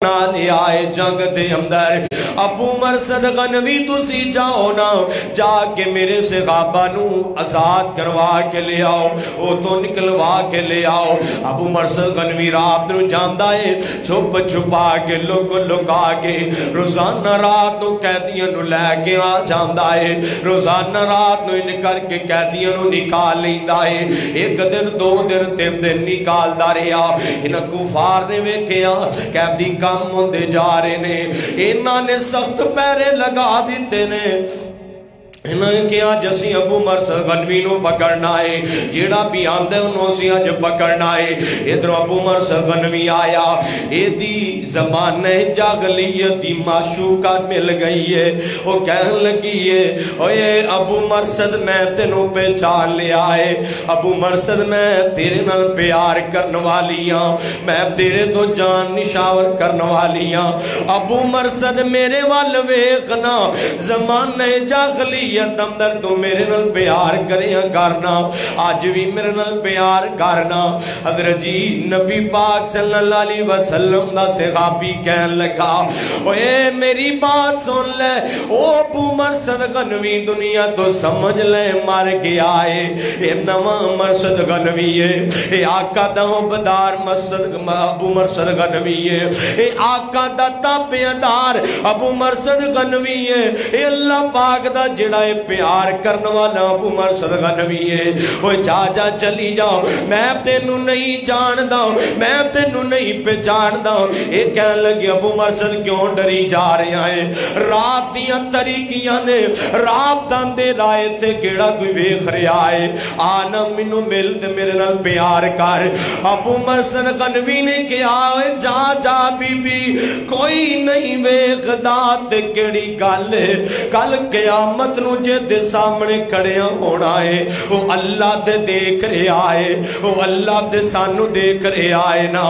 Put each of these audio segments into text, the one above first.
آئے جنگ دے اندر ابو مرصد غنوی تسی جاؤ نا جا کے میرے صحابہ نو آزاد کروا کے لے آؤ وہ تو نکلوا کے لے آؤ ابو مرصد غنوی رات نو جاندا ہے چھپ چھپا کے لکا کے روزانہ رات نو قیدیاں نو لے کے آ جاندا ہے روزانہ رات نو ان کر کے قیدیاں نو نکال لیندا ہے ایک دن دو دن تین دن نکالدا رہیا انہاں کفار نے ویکھیا قیدی کم ہوندے جا رہے نے انہاں نے سخت پیرے لگا دیتے نے انہوں نے کیا جسی ابو مرصد غنوی نو پکڑنا ہے جیڑا بھی آندے انہوں سے آج پکڑنا ہے ادھر ابو مرصد غنوی آیا ایدی زبان جاغلیت دی معشوقہ مل گئی ہے وہ کہن لگی ہے اوے ابو مرصد میں تینوں پہچان لے آئے ابو مرصد میں تیرے نال پیار کرنے والی ہاں میں تیرے تو جان نشاور کرنے والی ہاں ابو مرصد میرے والویخنا زمان جاغلیت اندر تو میرے نال پیار کریاں کرنا آج بھی میرے نال پیار کرنا حضرت جی نبی پاک صلی اللہ علیہ وسلم دا صحابی کہن لگا اوے میری بات سن لے او ابو مرصد غنوی دنیا تو سمجھ لے مار گیا ہے اے نواں مرصد غنوی ہے اے آقا دا بدار ابو مرصد غنوی ہے اے آقا دا تابعدار ابو مرصد غنوی ہے اے اللہ پاک دا جڑا پیار کرنے والا ابو مرصد غنوی ہے وہ جا چلی جاؤ میں تینوں نہیں جاندا میں تینوں نہیں پہچاندا اے کہن لگے ابو مرصد کیوں ڈری جا رہا ہے رات دیاں طریقیاں نے رات داندے رائے تے کیڑا کوئی ویکھ رہا ہے آنا مینوں مل تے میرے نال پیار کر ابو مرصد غنوی نے کہا جا بی بی کوئی نہیں ویکھدا تے کیڑی گل کل قیامت نو جے دے سامنے کھڑیا ہونا ہے وہ اللہ دے دیکھ رہے آئے وہ اللہ دے سانو دیکھ رہے آئے نا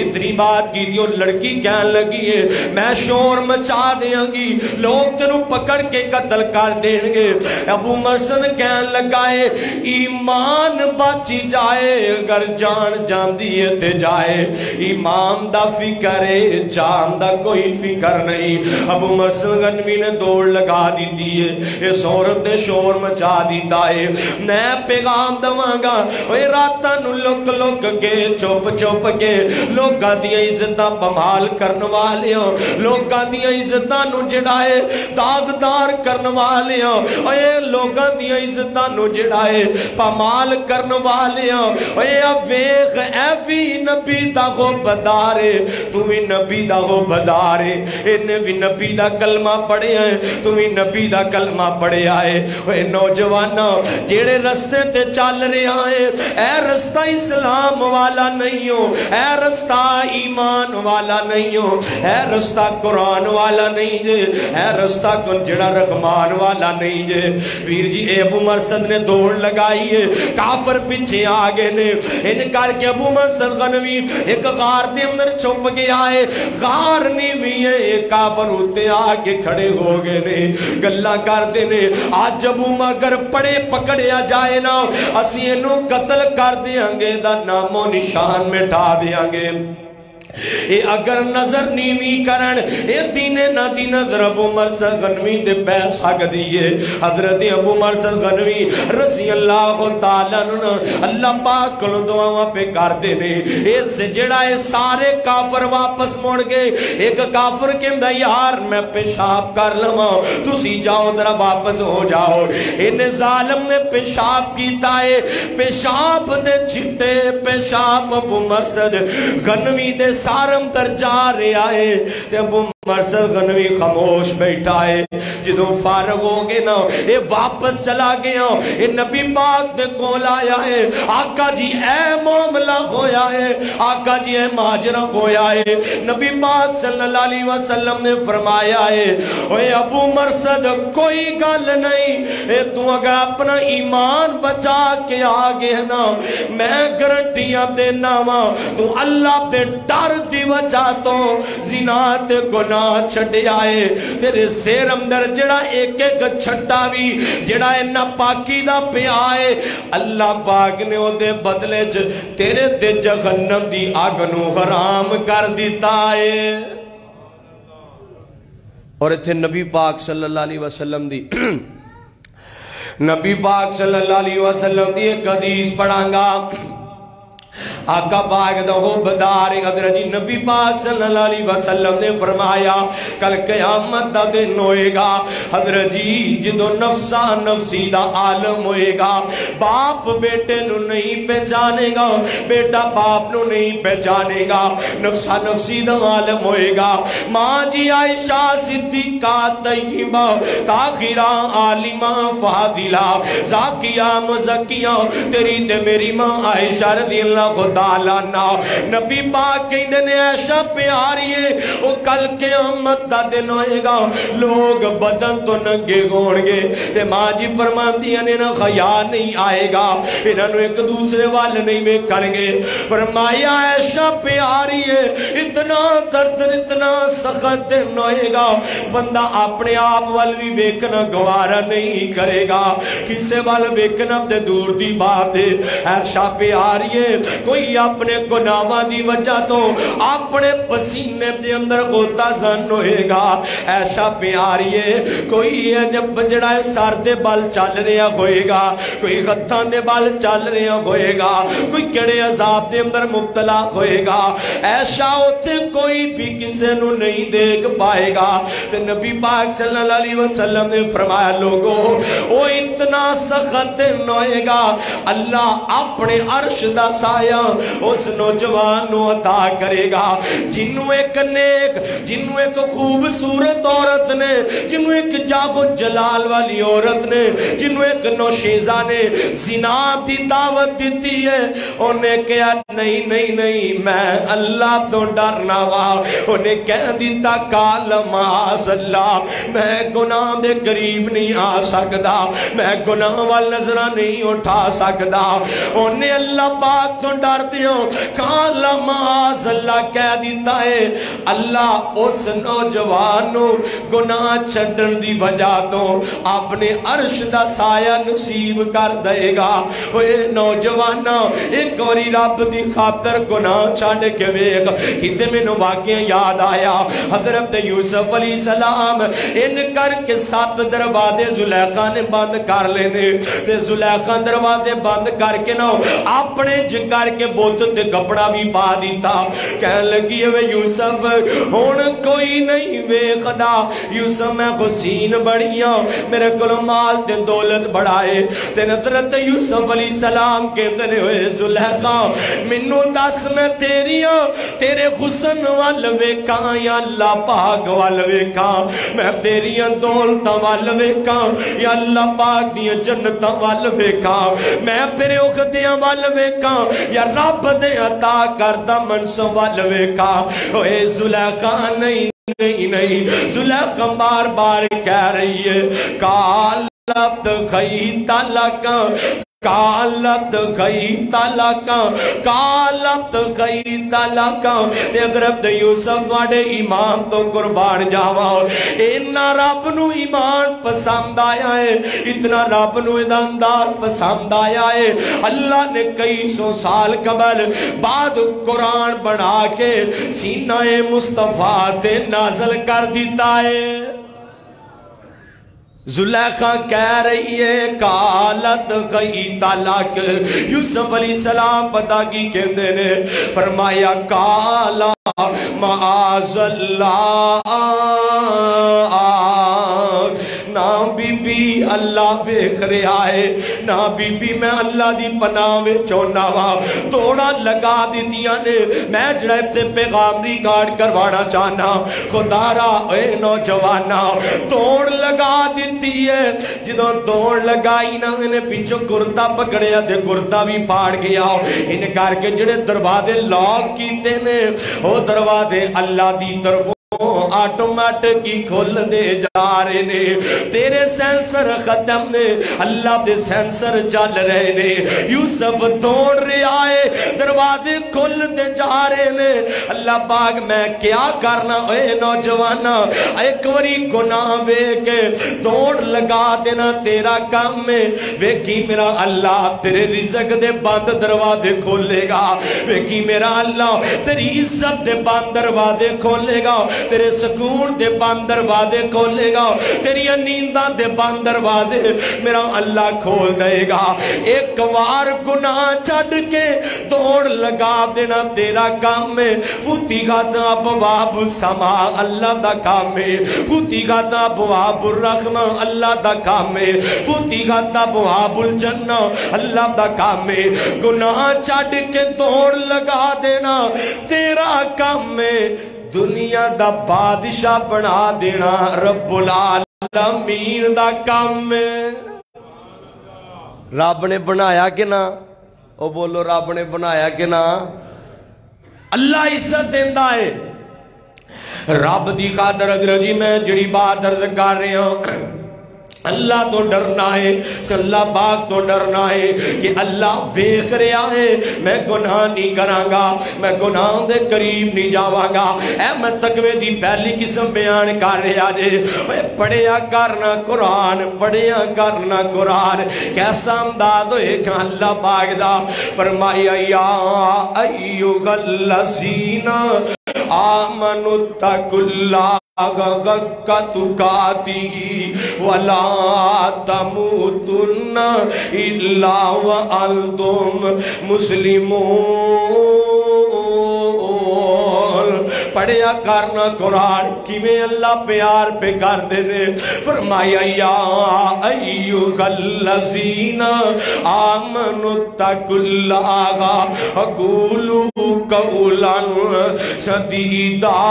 اتنی بات کی دیو لڑکی کہن لگی ہے میں شور مچا دیاں گی لوگ تینوں پکڑ کے قتل کر دیں گے ابو مرصد کہن لگا ہے ایمان بچی جائے اگر جان جاندی ہے تے جائے ایمان دا فکر ہے جان دا کوئی فکر نہیں ابو مرصد غنوی نے دوڑ لگا دی ہے اس عورت نے شور مچا دیتا ہے میں پیغام دواں گا اوے راتاں نو لک کے چپ کے لوکاں دیاں عزتاں پمال کرن والیاں لوکاں دیاں عزتاں نو جڑا ہے داغدار کرن والیاں اوے لوکاں دیاں عزتاں نو جڑا ہے پمال کرن والیاں اوے ویکھ اے وی نبی دا غوبدار ہے تو وی نبی دا غوبدار ہے اینے وی نبی دا کلمہ پڑھیا ہے تو وی نبی دا کلمہ پڑھیا ہے اے نوجوانہ جیڑے رستے تے چل رہے ہیں اے رستہ اسلام والا نہیں ہو اے رستہ ایمان والا نہیں ہو اے رستہ قرآن والا نہیں جے اے رستہ کن جڑا رحمان والا نہیں جے ویر جی اے ابو مرصد نے دوڑ لگائی ہے کافر پیچھے آگے نے ان کر کے ابو مرصد غنوی ایک غار دے اندر چھپ گیا ہے غار نہیں بھی ہے ایک کافر ہوتے آگے کھڑے ہو گئے نے گلہ کر دینے آج جب اگر پڑے پکڑیا جائے نا اسی انہوں قتل کر دیاں گے دا نام و نشان میں ٹھا دیاں گے اے اگر نظر نیوی کرن اے دینے نہ دی نظر ابو مرصد غنوی دے بیٹھ سکتی ہے حضرت ابو مرصد غنوی رضی اللہ تعالیٰ اللہ پاک کلو دعاواں پہ کر دینے اے سے جڑا ہے سارے کافر واپس موڑ گئے ایک کافر کے اندر یار میں پیشاب کر لواں تسی جاؤ درہ واپس ہو جاؤ ان ظالم نے پیشاب کیتا ہے پیشاب دے چھٹے پیشاب ابو مرصد غنوی دے سارم در جا رہا ہے تے ابو مرصد غنوی خاموش بیٹھا ہے جدوں فارغ ہو گئے نا اے واپس چلا گیا اے نبی پاک دے کول آیا ہے آقا جی اے معاملہ ہویا ہے آقا جی اے مہاجرہ ہویا ہے نبی پاک صلی اللہ علیہ وسلم نے فرمایا ہے اے ابو مرصد کوئی گل نہیں اے تو اگر اپنا ایمان بچا کے آگے نا میں گرنٹیاں دینا وا تو اللہ پہ ڈر دی وجہ تو زنا تے گناہ چھٹے آئے تیرے سیر اندر جڑا ایک ایک چھٹا بھی جڑا اینا پاکی دا پہ آئے اللہ پاک نے او دے بدلے تیرے تے جہنم دی آگنو حرام کر دیتا ہے اور اتھے نبی پاک صلی اللہ علیہ وسلم دی نبی پاک صلی اللہ علیہ وسلم دی ایک حدیث پڑھاں گا. آقا پاک دا حبدار حضرت جی نبی پاک صلی اللہ علیہ وسلم نے فرمایا کل قیامت دا دن ہوئے گا حضرت جی جدو نفسا نفسی دا عالم ہوئے گا. باپ بیٹے نو نہیں پہچانے گا, بیٹا باپ نو نہیں پہچانے گا, نفسا نفسی دا عالم ہوئے گا. ماں جی عائشہ صدیقہ طیبہ طاہرہ عالمہ فاضلہ زاکیہ مزکیہ تیری تے میری ماں عائشہ رضی اللہ تعالیٰ عنہ نبی پاک کہیں دن ایشا پیاری ہے وہ کل قیامت دا دن ہوئے گا. لوگ بدن تو ننگے گھوڑ گے تے ماں جی فرمان دیا نے نا خیال نہیں آئے گا, انہوں نے ایک دوسرے والے نہیں بیکھن گے. فرمایا ایشا پیاری ہے اتنا درد اتنا سخت دن ہوئے گا بندہ اپنے آپ وال بھی بیکھنا گوارا نہیں کرے گا, کسے وال بیکھنا دے دور دی بات ہے. ایشا پیاری ہے کوئی اپنے گناہاں دی وجہ تو اپنے پسینے دے اندر غوطہ زن ہوئے گا. ایسا پیاری ہے کوئی ہے جب بجڑا ہے سار دے بال چل رہا ہوئے گا, کوئی غتان دے بال چل رہا ہوئے گا, کوئی کڑے عذاب دے اندر مبتلا ہوئے گا. ایسا ہوتے کوئی بھی کسے نو نہیں دیکھ پائے گا. تے نبی پاک صلی اللہ علیہ وسلم نے فرمایا لوگو وہ اتنا سخت ہوئے گا اللہ اپنے عرش دا سایہ اس نوجوان نو عطا کرے گا جنہوں ایک نیک جنہوں ایک خوبصورت عورت نے, جنہوں ایک جاگو جلال والی عورت نے, جنہوں ایک نوشیزہ نے زنا دی دعوت دیتی ہے. انہیں کہا نہیں نہیں نہیں میں اللہ تو ڈرنا وا. انہیں کہہ دیتا کالم آس اللہ میں گناہ دے قریب نہیں آ سکتا, میں گناہ وال نظرہ نہیں اٹھا سکتا. انہیں اللہ پاک تو ڈرتے ہو کالا معاذ اللہ کہہ دیتا ہے اللہ اس نوجوانوں گناہ چھڑن دی وجہ تو اپنے عرش دا سایہ نصیب کر دے گا. اے نوجوانہ ایک وری رب دی خاطر گناہ چھڑ کے ویک ہتے میں نو واقعہ یاد آیا. حضرت یوسف علیہ السلام ان کر کے 7 دروازے زلیخا نے بند کر لینے تے زلیخا دروازے بند کر کے نہ اپنے جگر کے بوت تے کپڑا بھی پا دیتا. کہن لگی ہے یوسف ہون کوئی نہیں ویکھدا, یوسف میں حسین بڑیاں میرے کل مال تے دولت بڑھائے. تے حضرت یوسف علیہ السلام کہندے ہوئے زلیخا منو دس میں تیریاں تیرے حسن وال ویکھاں یا اللہ پاک وال ویکھاں, میں تیریاں دولتاں وال ویکھاں یا اللہ پاک دی جنتاں وال ویکھاں, میں پھر اخدیاں وال ویکھاں یا رب دے عطا کردہ منصب وال ویکھاں. اے زلیخا نہیں نہیں نہیں زلیخا بار بار کہہ رہی ہے کالت خیتا لکا کالت خیتا لکا کالت خیتا لکا. تے حضرت یوسف واڑے ایمان تو قربان جاواں اتنا رب نو ایمان پسند آیا ہے, اتنا رب نو انداز پسند آیا ہے. اللہ نے کئی سو سال قبل بعد قرآن بنا کے سینہ مصطفیٰ تے نازل کر دیتا ہے. زلیخا کہہ رہی ہے کالت خیتا لک. یوسف علیہ السلام پتہ کی کہندے نے فرمایا کالا معاذ اللہ نا بی بی اللہ بیخ رہا ہے, نا بی بی میں اللہ دی پناہ میں چونا وا. توڑا لگا دیتیاں نے میں جڑے تے پیغام ریکارڈ کروانا چاہنا خدا را اے نوجوانا توڑ لگا دیتی ہے. جدوں توڑ لگائی نا انہیں پیچھو کرتا پکڑیا تے کرتا بھی پاڑ گیا. ان کر کے جڑے دروازے لاک کیتے نے وہ دروازے اللہ دی طرف آٹومیٹک کی کھول دے جا رہے نے. تیرے سینسر ختم نے اللہ دے سینسر چل رہے نے. یوسف توڑ رہے آئے دروازے کھول دے جا رہے نے. اللہ پاک میں کیا کرنا اے نوجوانا ایک وری گناہ بے کے توڑ لگا دینا تیرا کام میں. ویکھی میرا اللہ تیرے رزق دے بند دروازے کھولے گا, ویکھی میرا اللہ تیری عزت دے بند دروازے کھولے گا, تیرے سکون دے بند دروازے کھولے گا، تیری نینداں دے بند دروازے میرا اللہ کھول دے گا۔ ایک وار گناہ چھڈ کے دوڑ لگا دینا تیرا کام ہے۔ فتحت ابواب السما اللہ دا کام ہے، فتحت ابواب الرحمہ اللہ دا کام ہے، فتحت ابواب الجنہ اللہ دا کام ہے۔ گناہ چھڈ کے دوڑ لگا دینا تیرا کام ہے، دنیا دا بادشاہ بنا دینا رب العالمین دا کام ہے۔ رب نے بنایا کہ نہ؟ او بولو رب نے بنایا کہ نہ؟ اللہ عزت دیندا ہے۔ رب دی خاطر اگر جی میں جڑی بات عرض کر رہا ہوں، اللہ تو ڈرنا ہے، تو اللہ پاک تو ڈرنا ہے کہ اللہ ویکھ رہا ہے، میں گناہ نہیں کراں گا، میں گناہ دے قریب نہیں جاواں گا۔ اے میں تقوی دی پہلی قسم بیان کر رہا جے، پڑھیا کرنا قرآن، پڑھیا کرنا قرآن۔ کیسا امداد ہوئے کہ اللہ پاک دا فرمایا یا ایھا الذین آمنوا اتقوا اللہ حق تقاتہ ولا تموتن الا وانتم مسلمون۔ پڑھیا کرنا قرآن، کیویں اللہ پیار پہ کر دے، فرمایا یا ایھا الذین آمنوا اتقوا اللہ وقولوا قولا سدیدا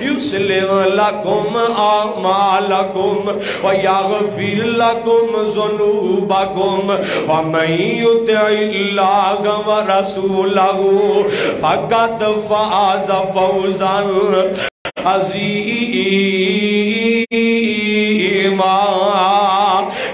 یصلح لکم اعمالکم ویغفر لکم ذنوبکم ومن یطع اللہ ورسولہ فقد فاز فوزا عظیما۔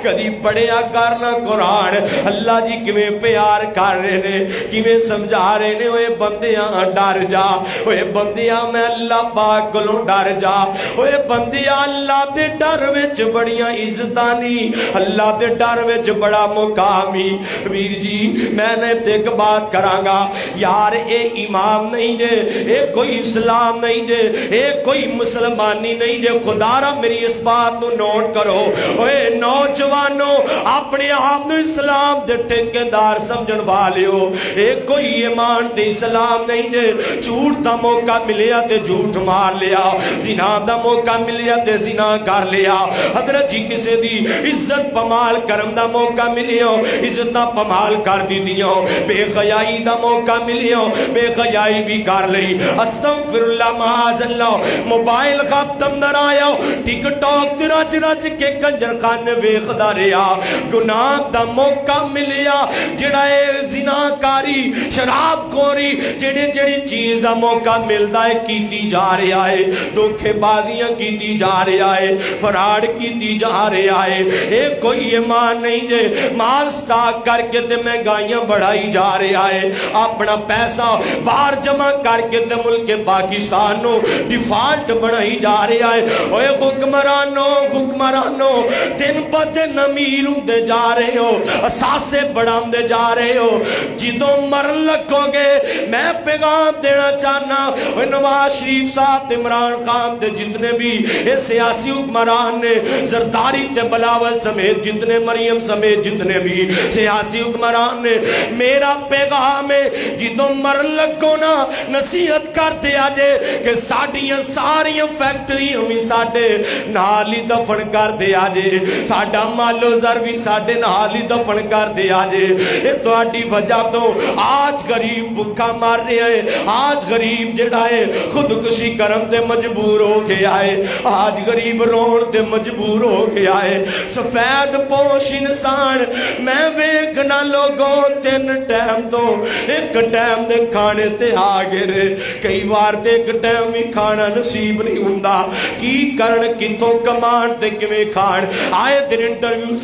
کدی پڑھیا کرنا قرآن، اللہ جی کیویں پیار کر رہے نے، کیویں سمجھا رہے نے، اوے بندیاں ڈر جا، اوے بندیاں میں اللہ پاک کولوں ڈر جا، اوے بندیاں اللہ دے ڈر وچ بڑیاں عزتاں نہیں، اللہ دے ڈر وچ بڑا مقامی۔ ویر جی میں نے ایک بات کراں گا یار، اے امام نہیں جے، اے کوئی اسلام نہیں جے، اے کوئی مسلمانی نہیں جے، خدا را میری اس بات نو نوٹ کرو۔ اوے نوجوانوں اپنے آپ نے اسلام دے ٹھیکیدار سمجھن والیو، اے کوئی ایمان تے اسلام نہیں جے، جھوٹ دا موقع ملیا تے جھوٹ مار لیا، زنا دا موقع ملیا تے زنا کر لیا، حضرت جی کسے دی عزت پمال کرم دا موقع ملیا، عزت پمال کر دی دیاں، بے خیائی دا موقع ملیا، بے خیائی بھی کر لئی، استغفر اللہ معاذ اللہ، موبائل ختم در آیا، ٹک ٹاک تے رج رج کے کنجر خانے ویکھدا رہیا، گناہ دا موقع ملیا، جڑا اے زنا کاری شراب خوری جڑی چیز دا موقع ملدا ہے کیتی جا رہا ہے، دھوکے بازیاں کیتی جا رہا ہے، فراڈ کیتی جا رہا ہے۔ اے کوئی ایمان نہیں جے، مال سٹاک کر کے تے مہنگائیاں بڑھائی جا رہا ہے، اپنا پیسہ باہر جمع کر کے تے ملک پاکستان نو ڈیفالٹ بنائی جا رہا ہے۔ اوے حکمرانوں دن پہ دن امیر ہوندے جا رہے ہو، اساسے بڑھاندے جا رہے ہو، جدوں مرن لگو گے میں پیغام دینا چاہنا، نواز شریف صاحب عمران خان تے جتنے بھی سیاسی حکمران نے، زرداری تے بلاول سمیت جتنے، مریم سمیت جتنے بھی سیاسی حکمران نے، میرا پیغام ہے جدوں مرن لگو نا نصیحت کر دیا جے کہ ساڑیاں ساریاں فیکٹریاں بھی ساڑے نالی دفن کر دیا جے، ساڑا مالو زر بھی ساڑے نالی دفن کر دیا جے۔ اے تو آٹی وجہ تو آج غریب بکھا مار رہے ہیں، آج غریب جڑا ہے خودکشی کرم تے مجبور ہو گیا ہے، آج غریب رون تے مجبور ہو گیا ہے۔ سفید پوش انسان میں ویکھنا لوگوں تین ٹائم تو ایک ٹائم دے کھانے تے آگے رہے، کئی بار تے ایک ٹائم ہی کھانا نصیب نہیں ہوندا، کی کرن کتوں کمان تے کمیں کھان، آئے دن انٹرویو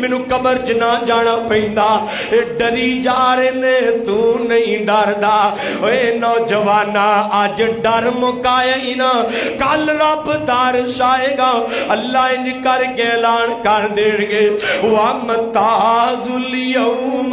مینوں قبر چ نہ جانا پیندا ڈری جا رہے نے تو نہیں ڈردا اے نوجوانا اج ڈر مکایا ہی نا کل رب دارش آئے گا اللہ ان کر کے اعلان کر دیں گے وَمَتَازُ الْيَوْمَ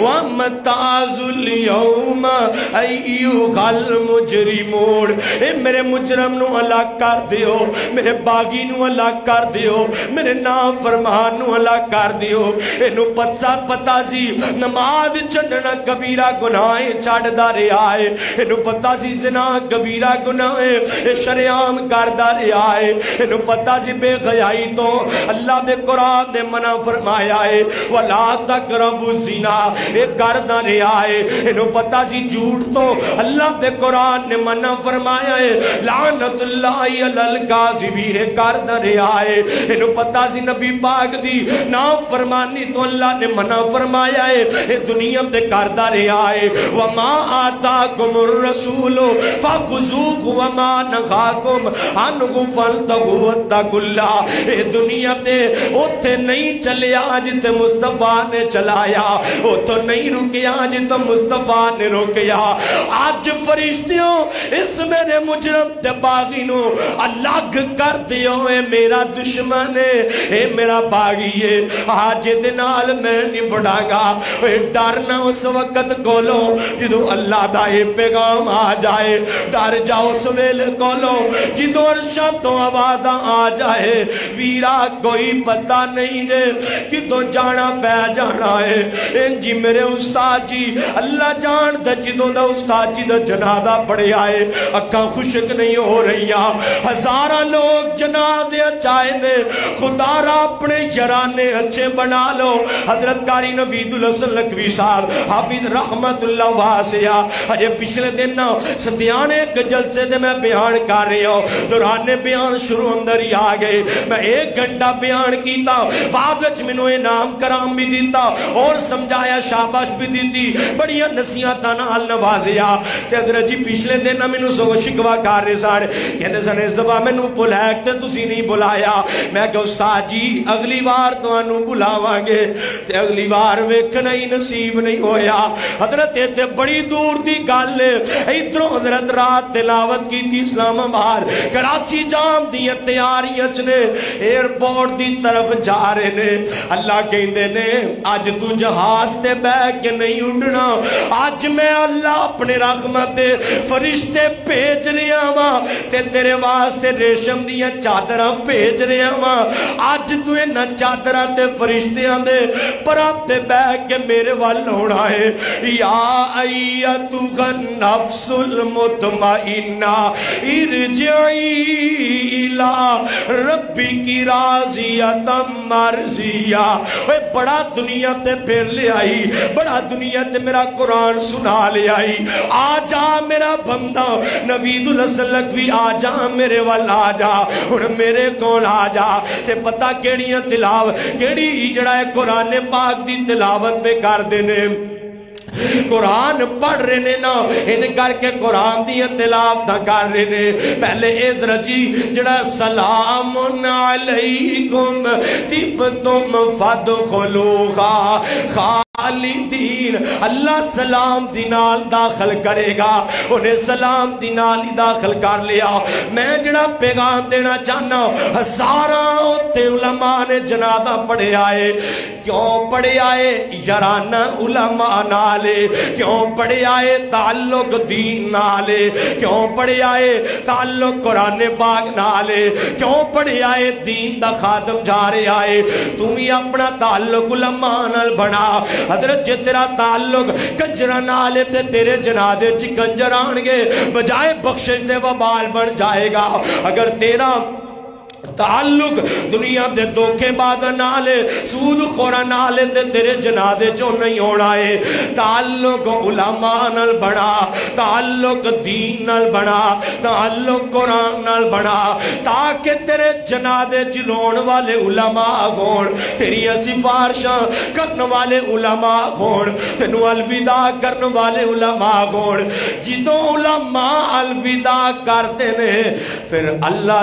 وَمَتَازُ الْيَوْمَ اَيُّهَا الْمُجْرِمُونَ اے میرے مجرم نو الگ کر دیو میرے باغی نو الگ کر دیو میرے نام فرمان نو الگ کر دیو انو پتہ سی نماز چھڈنا کبیرہ گناہیں چھڈدا رہیا ہے انو پتہ سی زنا کبیرہ گناہیں شریعام کردہ رہیا ہے انو پتہ سی بے غیائی تو اللہ دے قرآن دے منع فرمایا ہے وَلَا تَقْرَبُوا الزِّنَا اے کردہ رہیا ہے انو پتہ سی جھوٹ تو اللہ دے قرآن نے منع فرمایا ہے لعنت اللہ علی الکاذبین اے کردہ رہیا ہے انو پتہ سی نبی پاک دی نام فرمانی تو اللہ نے منع فرمایا ہے اے دنیا دے کردہ رہیا ہے وَمَا آتَاكُمُ الرَّسُولُ فَخُذُوهُ وَمَا نَهَاكُمْ عَنْهُ فَانْتَهُوا وَاتَّقُوا اللَّهَ اے دنیا تے اوتھے نہیں چلیا جتے مصطفیٰ نے چلایا اوتھے نہیں رکیا جتے مصطفیٰ نے رکیا آج فرشتیوں اس میرے مجرم تے باغینوں الگ کر دیو اے میرا دشمن ہے اے میرا باغی ہے آج دنال میں نہیں بڑھا گا اے ڈرنا اس وقت کولو جدو اللہ دا اے پیغام آ جائے ڈر جاؤ سویل کولو جدو عرشہ تو آوازہ آ جائے ویرا کوئی پتہ نہیں دے کہ تو جانا پہ جانا ہے ان جی میرے استاد جی اللہ جان دا جدو دا استاد جی دا جنازہ پڑے آئے اکھاں خوشک نہیں ہو رہی ہزارہ لوگ جنازے چاہے نے خدا را اپنے یرانے اچھے بنا لو حضرت قاری نوید الحسن لکھوی صاحب حافظ رحمت اللہ واسعہ اجے پچھلے دن ستیانے ایک جلسے دے میں بیان کر رہی ہوں دوران بیان شروع اندر ہی آگئے میں 1 گھنٹہ بیان کیتا بعد وچ منو انعام کرام بھی دیتا اور سمجھایا شاباش بھی دیتی بڑی نصیحتاں نال نوازیا تے حضرت جی پچھلے دن منو سو شکوا کر رہے سن کہندے سن اس دفعہ مینوں بلایا تے تسی نہیں بلایا میں کہ استاد جی اگلی بار تانوں بلاواں گے تے اگلی بار ویکھنا ہی نصیب نہیں ہویا حضرت تے بڑی دور دی گل ادھروں حضرت رات تلاوت کی تھی اسلام آباد کراچی جام دی تیاریاں چنے ایئرپورٹ دی طرف جا رہے نے اللہ کہندے نے آج تو جہاز تے بہ کے نہیں اڑنا آج میں اللہ اپنے رحمت دے فرشتے بھیج رہا ہاں تے تیرے واسطے ریشم دیاں چادراں بھیج رہا ہاں آج تو انہاں چادراں تے فرشتیاں دے پراں تے بہ کے میرے وال ہونا ہے یا ایتھا النفس المطمئنہ ارجعی الی ربی کی راضیۃ مرضیہ بڑا دنیا تے پھر لے آئی بڑا دنیا تے میرا قرآن سنا لے آئی آ جا میرا بندہ نوید الحسن لکھوی آ جا میرے وال آ جا اور میرے کول آ جا تے پتہ کیڑیاں تلاوت کیڑی جڑا ہے قرآن پاک دی تلاوت پہ کر دینے قرآن پڑھ رہے نے نا ان کر کے قرآن دی تلاوت کر رہے نے پہلے ادھر جی جڑا سلام علیکم طبتم فادخلوہا خالدین اللہ سلام دینال داخل کرے گا انہیں سلام دینال ہی داخل کر لیا میں جڑا پیغام دینا چاہنا ہزاراں ہوتے علماء نے جنازہ پڑھے آئے کیوں پڑھے آئے یارانہ علماء نالے کیوں پڑھے آئے تعلق دین نالے کیوں پڑھے آئے تعلق قرآن پاک نالے کیوں پڑھے آئے دین دا خادم جا رہے آئے تم ہی اپنا تعلق علماء نال بنا حضرت جے تیرا تعلق کنجرہ نالے تے تیرے جنازے چی کنجر آنگے بجائے بخشش دے وبال بن جائے گا اگر تیرا تعلق دنیا دے دھوکے بعد نالے سود خورا نالے تے تیرے جنازے جو نہیں ہونا ہے تعلق علماء نال بنا تعلق دین نال بنا تعلق قرآن نال بنا تاکہ تیرے جنازے چلون والے علماء ہون تیری سفارشاں کرن والے علماء ہون تینو الوداع کرن والے علماء ہون جدوں علماء الوداع کرتے نے پھر اللہ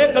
1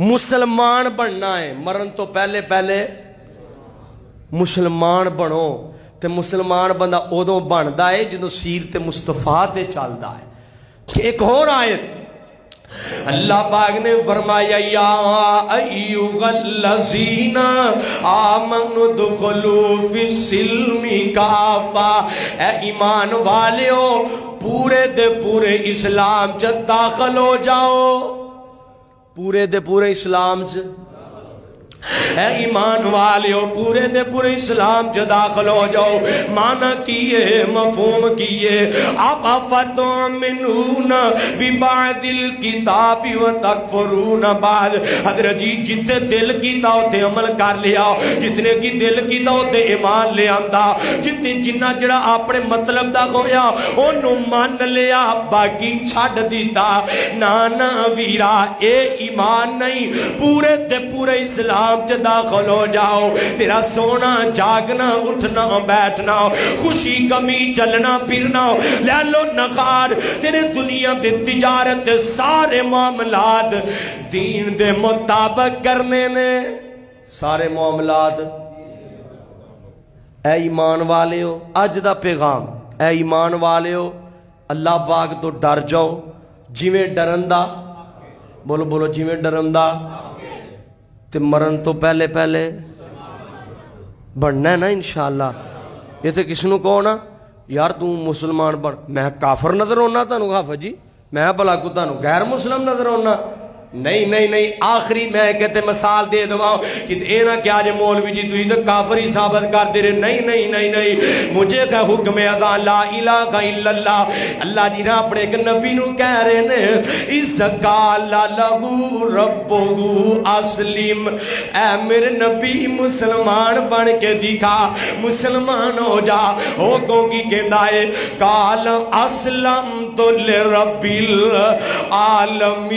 مسلمان بننا ہے، مرن تو پہلے پہلے مسلمان بنو. تے مسلمان بندہ ادو بنتا ہے جدو سیرت مصطفیٰ تے چلتا ہے. ایک اور آیت اللہ پاک نے فرمایا یا ایھا الذین آمنوا ادخلوا فی السلم کافہ، اے ایمان والیو پورے دے پورے اسلام چ داخل ہو جاؤ. پورے دے پورے اسلام چ، اے ایمان والیو پورے دے پورے اسلام چ داخل ہو جاؤ. معنی کیے، مفہوم کیے. اب افتؤمنون ببعض الکتاب وتکفرون بعض. حضرت جی جتے دل کیتا تے عمل کر لیا، جتنے کی دل کیتا تے ایمان لے آندا، جتنے جنہ جڑا اپنے مطلب دا ہویا اونوں مان لیا، باقی چھڈ دیتا. نانا ویرا اے ایمان نہیں، پورے تے پورے اسلام داخل ہو جاؤ. تیرا سونا جاگنا اٹھنا بیٹھنا، خوشی کمی چلنا پھرنا، لیلو نخار، تیرے دنیا دے تجارت دے سارے معاملات دین دے مطابق کرنے نے. سارے معاملات. اے ایمان والے ہو، اج دا پیغام، اے ایمان والے ہو اللہ پاک تو ڈر جاؤ. جویں ڈرندا، بولو بولو، جویں ڈرندا تے مرن تو پہلے پہلے بننا ہے نا انشاءاللہ. یہ تو کس نو کہو نا یار تو مسلمان بن، میں کافر نظر ہونا تانوں حافظ جی، میں بھلا کو تانوں غیر مسلم نظر ہونا؟ نہیں نہیں نہیں. آخری میں کہتے مثال دے دواؤ کہ اے نہ کیا جے مولوی جی تھی تو کافر ہی ثابت کر دے رہے. نہیں نہیں نہیں نہیں، مجھے کہ حکم ادا لا الہ الا اللہ. اللہ جی نے اپنے ایک نبی نو کہہ رہے نے اذ قال لہ ربہ اسلم، اے میرے نبی مسلمان بن کے دکھا، مسلمان ہو جا. او کو کی کہندا ہے قال اسلمت لرب العالمین.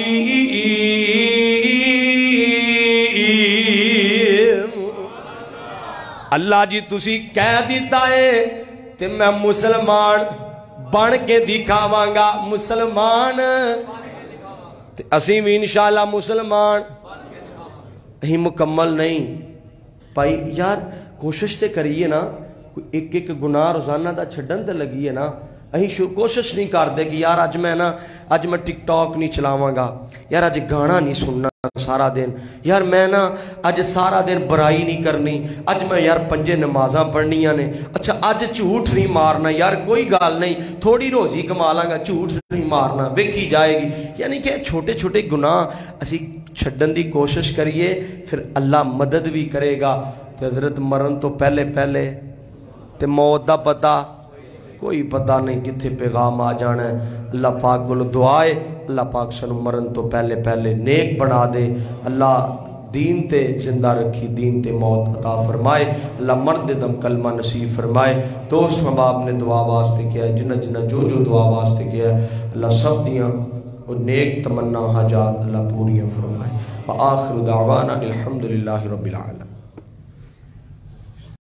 اللہ جی تسی کہہ دیتا ہے تے میں مسلمان بن کے دکھاواں گا. مسلمان تے اسی بھی انشاءاللہ مسلمان. ہی مکمل نہیں بھائی یار، کوشش تے کریے نا، ایک ایک گناہ روزانہ دا چھڈن تے لگیے نا. اہی کوشش نہیں کر دے کہ یار اج میں ٹک ٹاک نہیں چلاواں گا، یار اج گانا نہیں سننا سارا دن، یار میں نا اج سارا دن برائی نہیں کرنی، اج میں یار 5 نمازاں پڑھنیاں نے، اچھا اج جھوٹ نہیں مارنا، یار کوئی گال نہیں تھوڑی روزی کما لاں گا، جھوٹ نہیں مارنا ویکھی جائے گی. یعنی کہ چھوٹے چھوٹے گناہ اسی چھڈن دی کوشش کریے، پھر اللہ مدد بھی کرے گا. تے حضرت مرن تو پہلے پہلے تے موت دا پتہ کوئی پتہ نہیں کتھے پیغام آ جانا ہے. اللہ پاک کو دعائے اللہ پاک سنو مرن تو پہلے پہلے نیک بنا دے. اللہ دین تے زندہ رکھی، دین تے موت عطا فرمائے. اللہ مرد دم کلمہ نصیب فرمائے. دوست محباب نے دعا واسطے کیا ہے، جنہ جنہ جو دعا واسطے کیا ہے، اللہ سب دیاں اور نیک تمنا حاجات اللہ پوریاں فرمائے. وآخر دعوانا الحمدللہ رب العالمین.